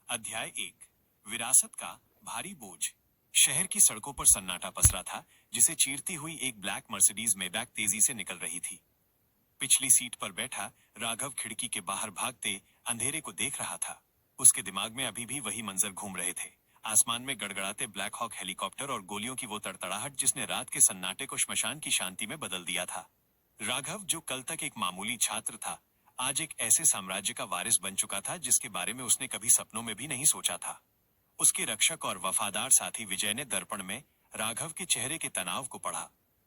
अध्याय 1। विरासत का भारी बोझ। शहर की सड़कों पर सन्नाटा पसरा था, जिसे चीरती हुई एक ब्लैक मर्सिडीज मेबैक तेजी से निकल रही थी। पिछली सीट पर बैठा राघव खिड़की के बाहर भागते अंधेरे को देख रहा था। उसके दिमाग में अभी भी वही मंजर घूम रहे थे। आसमान में गड़गड़ाते ब्लैक हॉक हेलीकॉप्टर और गोलियों की वो तड़तड़ाहट जिसने रात के सन्नाटे को श्मशान की शांति में बदल दिया था। राघव, जो कल तक एक मामूली छात्र था, आज एक ऐसे साम्राज्य का वारिस बन चुका था जिसके बारे में उसने कभी सपनों में भी नहीं सोचा था। उसके रक्षक और वफादार साथी विजय ने दर्पण में राघव के चेहरे के तनाव को पढ़ा।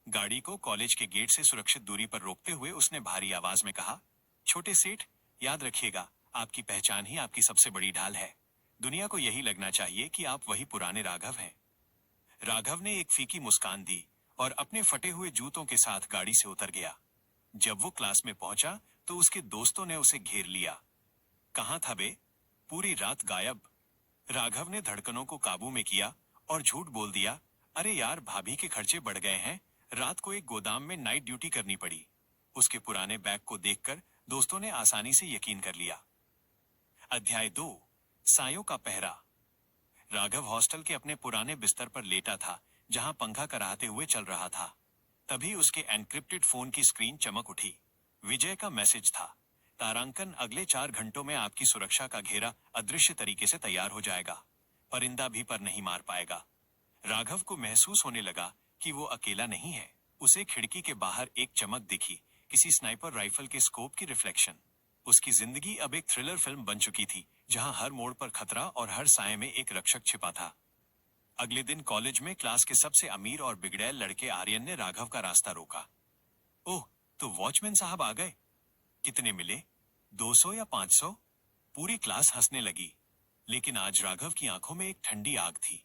गाड़ी को कॉलेज के गेट से सुरक्षित दूरी पर रोकते हुए उसने भारी आवाज में कहा, छोटे सेठ, याद रखिएगा, आपकी पहचान ही आपकी सबसे बड़ी ढाल है। दुनिया को यही लगना चाहिए कि आप वही पुराने राघव हैं। राघव ने एक फीकी मुस्कान दी और अपने फटे हुए जूतों के साथ गाड़ी से उतर गया। जब वो क्लास में पहुंचा तो उसके दोस्तों ने उसे घेर लिया। कहाँ था बे? पूरी रात गायब। राघव ने धड़कनों को काबू में किया और झूठ बोल दिया, अरे यार, भाभी के खर्चे बढ़ गए हैं, रात को एक गोदाम में नाइट ड्यूटी करनी पड़ी। उसके पुराने बैग को देखकर दोस्तों ने आसानी से यकीन कर लिया। अध्याय 2। सायों का पहरा। राघव हॉस्टल के अपने पुराने बिस्तर पर लेटा था, जहां पंखा कराहते हुए चल रहा था। तभी उसके एनक्रिप्टेड फोन की स्क्रीन चमक उठी। विजय का मैसेज था, तारांकन, अगले 4 घंटों में आपकी सुरक्षा का घेरा अदृश्य तरीके से तैयार हो जाएगा। परिंदा भी पर नहीं मार पाएगा। राघव को महसूस होने लगा कि वो अकेला नहीं है। उसे खिड़की के बाहर एक चमक दिखी, किसी स्नाइपर राइफल के स्कोप की रिफ्लेक्शन। उसकी जिंदगी अब एक थ्रिलर फिल्म बन चुकी थी, जहां हर मोड़ पर खतरा और हर साये में एक रक्षक छिपा था। अगले दिन कॉलेज में क्लास के सबसे अमीर और बिगड़ैल लड़के आर्यन ने राघव का रास्ता रोका। ओह, तो वॉचमैन साहब आ गए। कितने मिले? 200 या 500? पूरी क्लास हंसने लगी। लेकिन आज राघव की आंखों में एक ठंडी आग थी।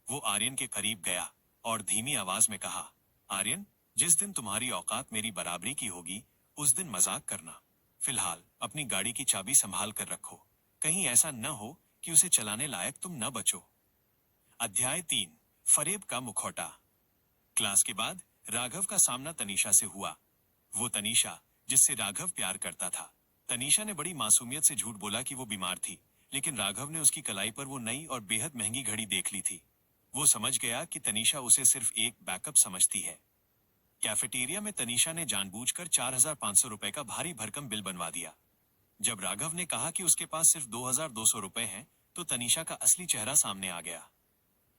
वो आर्यन के करीब गया और धीमी आवाज में कहा, आर्यन, जिस दिन तुम्हारी औकात मेरी बराबरी की होगी, उस दिन मजाक करना। फिलहाल अपनी गाड़ी की चाबी संभाल कर रखो, कहीं ऐसा न हो कि उसे चलाने लायक तुम न बचो। अध्याय 3। फरेब का मुखौटा। क्लास के बाद राघव का सामना तनीषा से हुआ। वो तनीषा जिससे राघव प्यार करता था। तनीषा ने बड़ी मासूमियत से झूठ बोला कि वो बीमार थी, लेकिन राघव ने उसकी कलाई पर वो नई और बेहद महंगी घड़ी देख ली थी। वो समझ गया कि तनीषा उसे सिर्फ एक बैकअप समझती है। कैफेटेरिया में तनीषा ने जानबूझकर 4,500 रुपए का भारी भरकम बिल बनवा दिया। जब राघव ने कहा कि उसके पास सिर्फ 2,200 रुपए हैं, तो तनीषा का असली चेहरा सामने आ गया।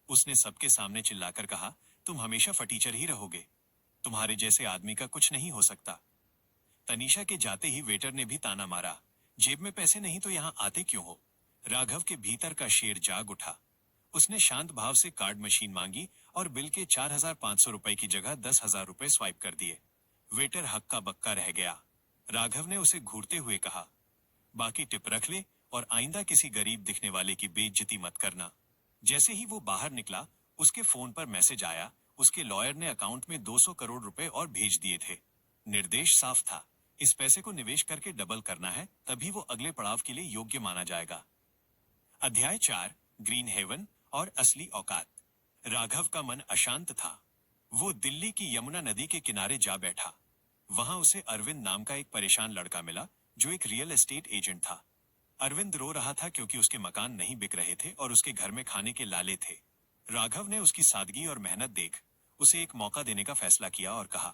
उसने सबके सामने चिल्लाकर कहा, तुम हमेशा फटीचर ही रहोगे, तुम्हारे जैसे आदमी का कुछ नहीं हो सकता। तनीषा के जाते ही वेटर ने भी ताना मारा, जेब में पैसे नहीं तो यहाँ आते क्यों हो? राघव के भीतर का शेर जाग उठा। उसने शांत भाव से कार्ड मशीन मांगी और बिल के 4,500 रुपए की जगह 10,000 रुपए स्वाइप कर दिए। वेटर हक्का बक्का रह गया। राघव ने उसे घूरते हुए कहा, बाकी टिप रख ले और आइंदा किसी गरीब दिखने वाले की बेइज्जती मत करना। जैसे ही वो बाहर निकला, उसके फोन पर मैसेज आया, उसके लॉयर ने अकाउंट में 200 करोड़ रुपए और भेज दिए थे। निर्देश साफ था, इस पैसे को निवेश करके डबल करना है, तभी वो अगले पड़ाव के लिए योग्य माना जाएगा। अध्याय 4। ग्रीन हेवन और असली औकात। राघव का मन अशांत था। वो दिल्ली की यमुना नदी के किनारे जा बैठा। वहां उसे अरविंद नाम का एक परेशान लड़का मिला, जो एक रियल एस्टेट एजेंट था। अरविंद रो रहा था क्योंकि उसके मकान नहीं बिक रहे थे और उसके घर में खाने के लाले थे। राघव ने उसकी सादगी और मेहनत देख उसे एक मौका देने का फैसला किया और कहा,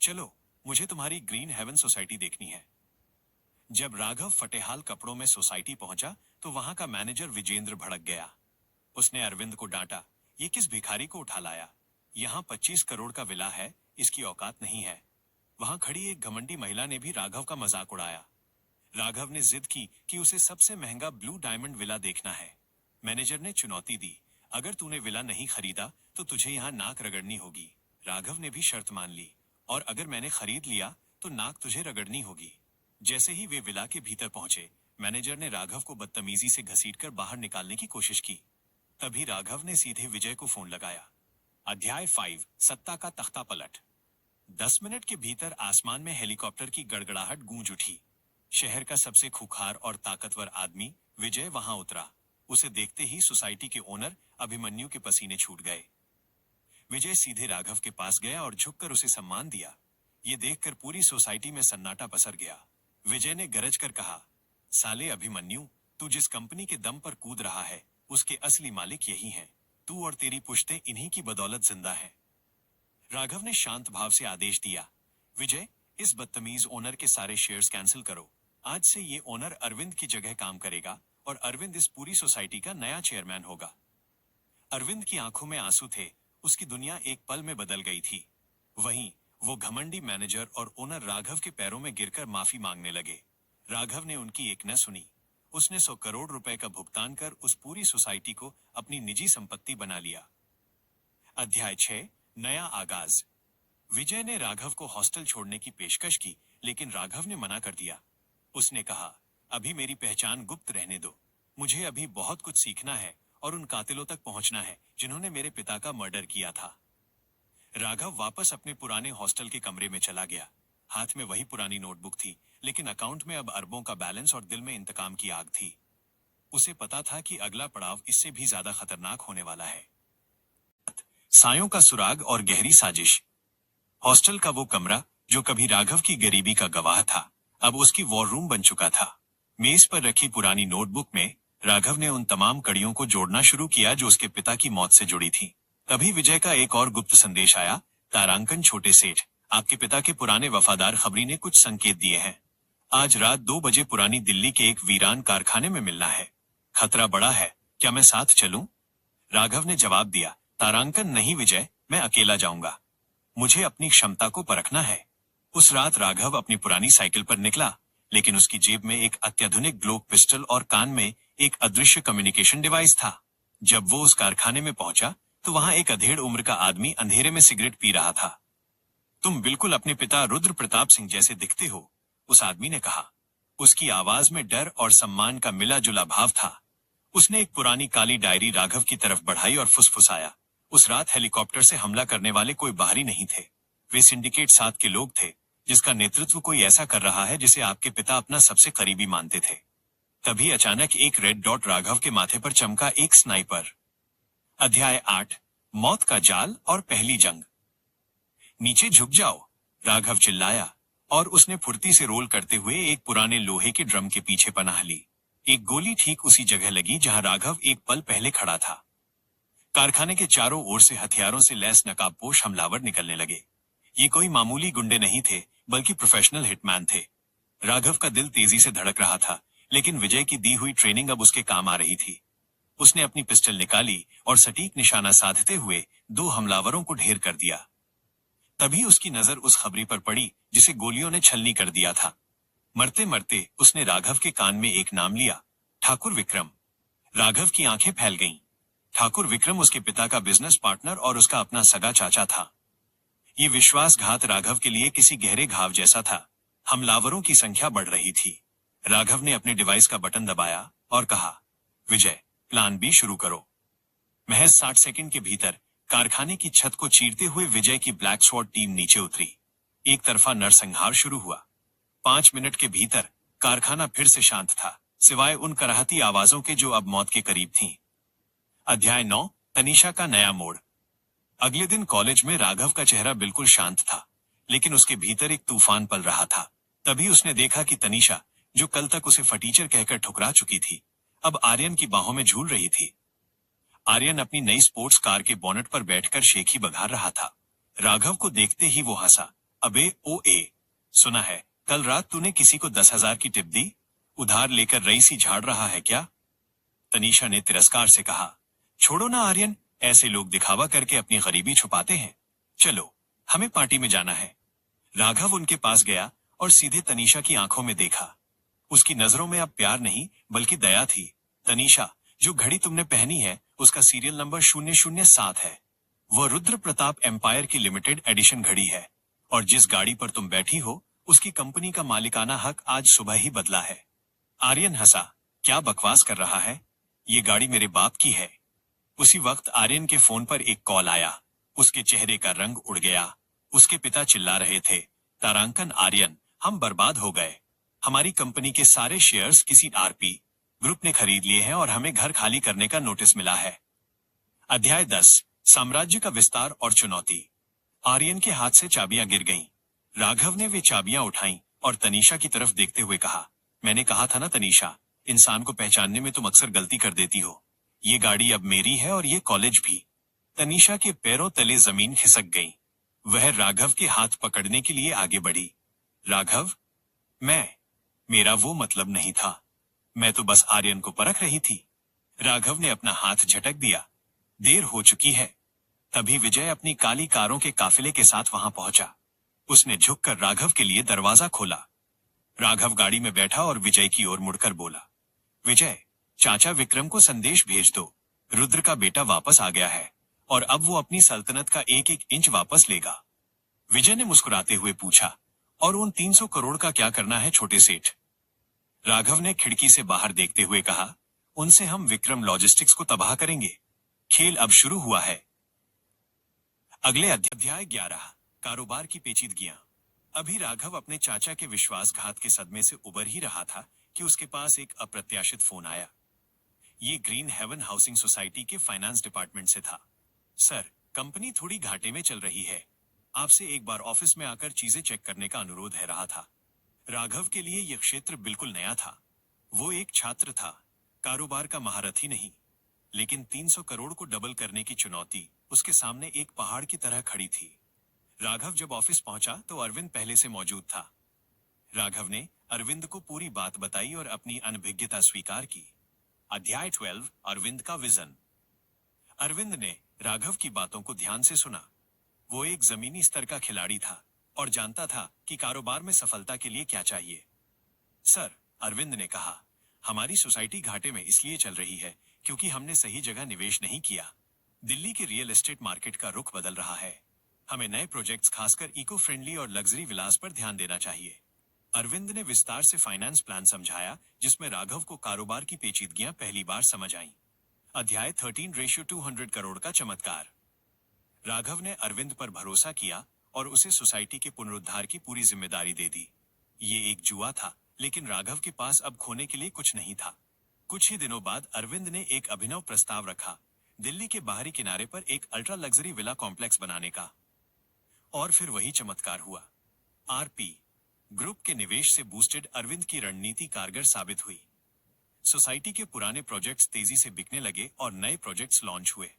चलो, मुझे तुम्हारी ग्रीन हेवन सोसाइटी देखनी है। जब राघव फटेहाल कपड़ों में सोसाइटी पहुंचा तो वहां का मैनेजर विजेंद्र भड़क गया। उसने अरविंद को डांटा, ये किस भिखारी को उठा लाया? यहाँ 25 करोड़ का विला है, इसकी औकात नहीं है। वहां खड़ी एक घमंडी महिला ने भी राघव का मजाक उड़ाया। राघव ने जिद की कि उसे सबसे महंगा ब्लू डायमंड विला देखना है। मैनेजर ने चुनौती दी, अगर तूने विला नहीं खरीदा तो तुझे यहाँ नाक रगड़नी होगी। राघव ने भी शर्त मान ली, और अगर मैंने खरीद लिया तो नाक तुझे रगड़नी होगी। जैसे ही वे विला के भीतर पहुंचे, मैनेजर ने राघव को बदतमीजी से घसीटकर बाहर निकालने की कोशिश की। तभी राघव ने सीधे विजय को फोन लगाया। अध्याय 5। सत्ता का तख्ता पलट। 10 मिनट के भीतर आसमान में हेलीकॉप्टर की गड़गड़ाहट गूंज उठी। शहर का सबसे खूंखार और ताकतवर आदमी विजय वहां उतरा। उसे देखते ही सोसाइटी के ओनर अभिमन्यु के पसीने छूट गए। विजय सीधे राघव के पास गया और झुककर उसे सम्मान दिया। ये देखकर पूरी सोसाइटी में सन्नाटा पसर गया। विजय ने गरज कर कहा, साले अभिमन्यु, तू जिस कंपनी के दम पर कूद रहा है उसके असली मालिक यही हैं। तू और तेरी पुश्तें इन्हीं की बदौलत जिंदा है। राघव ने शांत भाव से आदेश दिया, विजय, इस बदतमीज ओनर के सारे शेयर्स कैंसिल करो। आज से ये ओनर अरविंद की जगह काम करेगा और अरविंद इस पूरी सोसाइटी का नया चेयरमैन होगा। अरविंद की आंखों में आंसू थे, उसकी दुनिया एक पल में बदल गई थी। वहीं वो घमंडी मैनेजर और ओनर राघव के पैरों में गिरकर माफी मांगने लगे। राघव ने उनकी एक न सुनी। उसने 100 करोड़ रुपए का भुगतान कर उस पूरी सोसाइटी को अपनी निजी संपत्ति बना लिया। अध्याय 6, नया आगाज। विजय ने राघव को हॉस्टल छोड़ने की पेशकश की, लेकिन राघव ने मना कर दिया। उसने कहा, अभी मेरी पहचान गुप्त रहने दो। मुझे अभी बहुत कुछ सीखना है और उन कातिलों तक पहुंचना है जिन्होंने मेरे पिता का मर्डर किया था। राघव वापस अपने पुराने हॉस्टल के कमरे में चला गया। हाथ में वही पुरानी नोटबुक थी, लेकिन अकाउंट में अब अरबों का बैलेंस और दिल में इंतकाम की आग थी। उसे पता था कि अगला पड़ाव इससे भी ज्यादा खतरनाक होने वाला है। सायों का सुराग और गहरी साजिश। हॉस्टल का वो कमरा जो कभी राघव की गरीबी का गवाह था, अब उसकी वॉर रूम बन चुका था। मेज पर रखी पुरानी नोटबुक में राघव ने उन तमाम कड़ियों को जोड़ना शुरू किया जो उसके पिता की मौत से जुड़ी थी। तभी विजय का एक और गुप्त संदेश आया, तारांकन छोटे सेठ, आपके पिता के पुराने वफादार खबरी ने कुछ संकेत दिए हैं। आज रात 2 बजे पुरानी दिल्ली के एक वीरान कारखाने में मिलना है। खतरा बड़ा है, क्या मैं साथ चलूं? राघव ने जवाब दिया, तारांकन नहीं विजय, मैं अकेला जाऊंगा। मुझे अपनी क्षमता को परखना है। उस रात राघव अपनी पुरानी साइकिल पर निकला, लेकिन उसकी जेब में एक अत्याधुनिक ग्लोब पिस्टल और कान में एक अदृश्य कम्युनिकेशन डिवाइस था। जब वो उस कारखाने में पहुंचा तो वहां एक अधेड़ उम्र का आदमी अंधेरे में सिगरेट पी रहा था। तुम बिल्कुल अपने पिता रुद्र प्रताप सिंह जैसे दिखते हो, उस आदमी ने कहा। उसकी आवाज में डर और सम्मान का मिला जुला भाव था। उसने एक पुरानी काली डायरी राघव की तरफ बढ़ाई और फुसफुसाया, उस रात हेलीकॉप्टर से हमला करने वाले कोई बाहरी नहीं थे। वे सिंडिकेट 7 के लोग थे, जिसका नेतृत्व कोई ऐसा कर रहा है जिसे आपके पिता अपना सबसे करीबी मानते थे। तभी अचानक एक रेड डॉट राघव के माथे पर चमका, एक स्नाइपर। अध्याय 8, मौत का जाल और पहली जंग। नीचे झुक जाओ, राघव चिल्लाया, और उसने फुर्ती से रोल करते हुए एक पुराने लोहे के ड्रम के पीछे पनाह ली। एक गोली ठीक उसी जगह लगी जहां राघव एक पल पहले खड़ा था। कारखाने के चारों ओर से हथियारों से लैस नकाबपोश हमलावर निकलने लगे। ये कोई मामूली गुंडे नहीं थे, बल्कि प्रोफेशनल हिटमैन थे। राघव का दिल तेजी से धड़क रहा था, लेकिन विजय की दी हुई ट्रेनिंग अब उसके काम आ रही थी। उसने अपनी पिस्टल निकाली और सटीक निशाना साधते हुए 2 हमलावरों को ढेर कर दिया। तभी उसकी नजर उस खबरी पर पड़ी जिसे गोलियों ने छलनी कर दिया था। मरते मरते उसने राघव के कान में एक नाम लिया, ठाकुर विक्रम। राघव की आंखें फैल गईं। ठाकुर विक्रम उसके पिता का बिजनेस पार्टनर और उसका अपना सगा चाचा था। ये विश्वासघात राघव के लिए किसी गहरे घाव जैसा था। हमलावरों की संख्या बढ़ रही थी। राघव ने अपने डिवाइस का बटन दबाया और कहा, विजय, प्लान बी शुरू करो। महज 60 सेकंड के भीतर कारखाने की छत को चीरते हुए विजय की ब्लैक स्वॉर्ड टीम नीचे उतरी। एक तरफा नरसंहार शुरू हुआ। 5 मिनट के भीतर कारखाना फिर से शांत था, सिवाय उन कराहती आवाजों के जो अब मौत के करीब थीं। अध्याय 9, तनीषा का नया मोड़। अगले दिन कॉलेज में राघव का चेहरा बिल्कुल शांत था, लेकिन उसके भीतर एक तूफान पल रहा था। तभी उसने देखा कि तनीषा, जो कल तक उसे फटीचर कहकर ठुकरा चुकी थी, अब आर्यन की बाहों में झूल रही थी। आर्यन अपनी नई स्पोर्ट्स कार के बोनट पर बैठकर शेखी बघार रहा था। राघव को देखते ही वो हंसा, अबे सुना है कल रात तूने किसी को 10,000 की टिप दी? उधार लेकर रईसी झाड़ रहा है क्या? तनीषा ने तिरस्कार से कहा, छोड़ो ना आर्यन, ऐसे लोग दिखावा करके अपनी गरीबी छुपाते हैं। चलो, हमें पार्टी में जाना है। राघव उनके पास गया और सीधे तनीषा की आंखों में देखा। उसकी नजरों में अब प्यार नहीं बल्कि दया थी। तनीषा, जो घड़ी तुमने पहनी है उसका सीरियल नंबर 007 है। वह रुद्र प्रताप एम्पायर की लिमिटेड एडिशन घड़ी है, और जिस गाड़ी पर तुम बैठी हो उसकी कंपनी का मालिकाना हक आज सुबह ही बदला है। आर्यन हंसा, क्या बकवास कर रहा है? ये गाड़ी मेरे बाप की है। उसी वक्त आर्यन के फोन पर एक कॉल आया। उसके चेहरे का रंग उड़ गया। उसके पिता चिल्ला रहे थे, तारांकन आर्यन, हम बर्बाद हो गए। हमारी कंपनी के सारे शेयर्स किसी आरपी ग्रुप ने खरीद लिए हैं और हमें घर खाली करने का नोटिस मिला है। अध्याय 10, साम्राज्य का विस्तार और चुनौती। आर्यन के हाथ से चाबियां गिर गईं। राघव ने वे चाबियां उठाईं और तनीषा की तरफ देखते हुए कहा, मैंने कहा था ना तनीषा, इंसान को पहचानने में तुम अक्सर गलती कर देती हो। ये गाड़ी अब मेरी है और ये कॉलेज भी। तनीषा के पैरों तले जमीन खिसक गई। वह राघव के हाथ पकड़ने के लिए आगे बढ़ी। राघव, मेरा वो मतलब नहीं था। मैं तो बस आर्यन को परख रही थी। राघव ने अपना हाथ झटक दिया। देर हो चुकी है। तभी विजय अपनी काली कारों के काफिले के साथ वहां पहुंचा। उसने झुककर राघव के लिए दरवाजा खोला। राघव गाड़ी में बैठा और विजय की ओर मुड़कर बोला, विजय, चाचा विक्रम को संदेश भेज दो। रुद्र का बेटा वापस आ गया है और अब वो अपनी सल्तनत का एक एक इंच वापस लेगा। विजय ने मुस्कुराते हुए पूछा, और उन 300 करोड़ का क्या करना है छोटे सेठ? राघव ने खिड़की से बाहर देखते हुए कहा, उनसे हम विक्रम लॉजिस्टिक्स को तबाह करेंगे। खेल अब शुरू हुआ है। अगले अध्याय 11, कारोबार की पेचीदगियां। अभी राघव अपने चाचा के विश्वासघात के सदमे से उबर ही रहा था कि उसके पास एक अप्रत्याशित फोन आया। ये ग्रीन हेवन हाउसिंग सोसाइटी के फाइनेंस डिपार्टमेंट से था। सर, कंपनी थोड़ी घाटे में चल रही है। आपसे एक बार ऑफिस में आकर चीजें चेक करने का अनुरोध है रहा था। राघव के लिए यह क्षेत्र बिल्कुल नया था। वो एक छात्र था, कारोबार का महारथी नहीं। लेकिन 300 करोड़ को डबल करने की चुनौती उसके सामने एक पहाड़ की तरह खड़ी थी। राघव जब ऑफिस पहुंचा तो अरविंद पहले से मौजूद था। राघव ने अरविंद को पूरी बात बताई और अपनी अनभिज्ञता स्वीकार की। अध्याय 12, अरविंद का विजन। अरविंद ने राघव की बातों को ध्यान से सुना। वो एक जमीनी स्तर का खिलाड़ी था और जानता था कि कारोबार में सफलता के लिए क्या चाहिए। सर, अरविंद ने कहा, हमारी सोसाइटी घाटे में इसलिए चल रही है क्योंकि हमने सही जगह निवेश नहीं किया। दिल्ली के रियल एस्टेट मार्केट का रुख बदल रहा है। हमें नए प्रोजेक्ट्स, खासकर इको फ्रेंडली और लग्जरी विलास पर ध्यान देना चाहिए। अरविंद ने विस्तार से फाइनेंस प्लान समझाया, जिसमें राघव को कारोबार की पेचीदगियां पहली बार समझ आईं। अध्याय 13:200 करोड़ का चमत्कार। राघव ने अरविंद पर भरोसा किया और उसे सोसाइटी के पुनरुद्धार की पूरी जिम्मेदारी दे दी। ये एक जुआ था, लेकिन राघव के पास अब खोने के लिए कुछ नहीं था। कुछ ही दिनों बाद अरविंद ने एक अभिनव प्रस्ताव रखा, दिल्ली के बाहरी किनारे पर एक अल्ट्रा लग्जरी विला कॉम्प्लेक्स बनाने का। और फिर वही चमत्कार हुआ। आरपी ग्रुप के निवेश से बूस्टेड अरविंद की रणनीति कारगर साबित हुई। सोसाइटी के पुराने प्रोजेक्ट्स तेजी से बिकने लगे और नए प्रोजेक्ट्स लॉन्च हुए।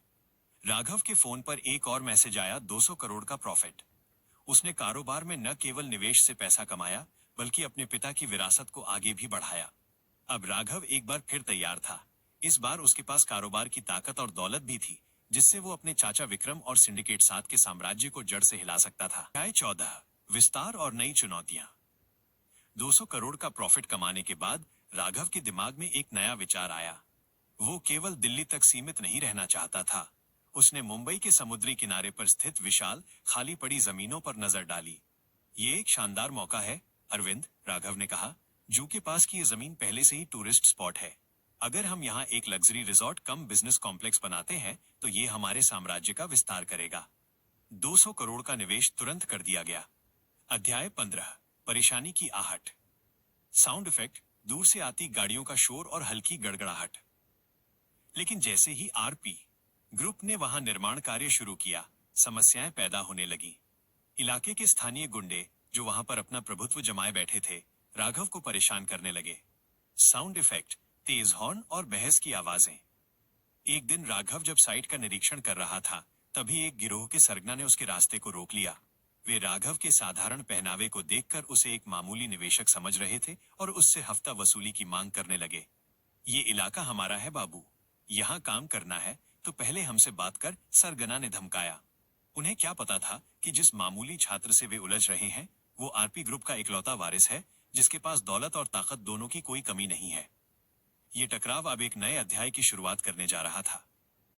राघव के फोन पर एक और मैसेज आया, 200 करोड़ का प्रॉफिट। उसने कारोबार में न केवल निवेश से पैसा कमाया, बल्कि अपने पिता की विरासत को आगे भी बढ़ाया। अब राघव एक बार फिर तैयार था। इस बार उसके पास कारोबार की ताकत और दौलत भी थी, जिससे वो अपने चाचा विक्रम और सिंडिकेट 7 के साम्राज्य को जड़ से हिला सकता था। अध्याय 14, विस्तार और नई चुनौतियां। 200 करोड़ का प्रॉफिट कमाने के बाद राघव के दिमाग में एक नया विचार आया। वो केवल दिल्ली तक सीमित नहीं रहना चाहता था। उसने मुंबई के समुद्री किनारे पर स्थित विशाल खाली पड़ी जमीनों पर नजर डाली। ये एक शानदार मौका है अरविंद, राघव ने कहा। जू के पास की ये जमीन पहले से ही टूरिस्ट स्पॉट है। अगर हम यहाँ एक लग्जरी रिजॉर्ट कम बिजनेस कॉम्प्लेक्स बनाते हैं तो ये हमारे साम्राज्य का विस्तार करेगा। 200 करोड़ का निवेश तुरंत कर दिया गया। अध्याय 15, परेशानी की आहट। साउंड इफेक्ट, दूर से आती गाड़ियों का शोर और हल्की गड़गड़ाहट। लेकिन जैसे ही आरपी ग्रुप ने वहां निर्माण कार्य शुरू किया, समस्याएं पैदा होने लगी। इलाके के स्थानीय गुंडे, जो वहां पर अपना प्रभुत्व जमाए बैठे थे, राघव को परेशान करने लगे। साउंड इफेक्ट, तेज हॉर्न और बहस की आवाजें। एक दिन राघव जब साइट का निरीक्षण कर रहा था, तभी एक गिरोह के सरगना ने उसके रास्ते को रोक लिया। वे राघव के साधारण पहनावे को देखकर उसे एक मामूली निवेशक समझ रहे थे और उससे हफ्ता वसूली की मांग करने लगे। ये इलाका हमारा है बाबू, यहाँ काम करना है तो पहले हमसे बात कर, सरगना ने धमकाया। उन्हें क्या पता था कि जिस मामूली छात्र से वे उलझ रहे हैं, वो आरपी ग्रुप का इकलौता वारिस है, जिसके पास दौलत और ताकत दोनों की कोई कमी नहीं है। ये टकराव अब एक नए अध्याय की शुरुआत करने जा रहा था।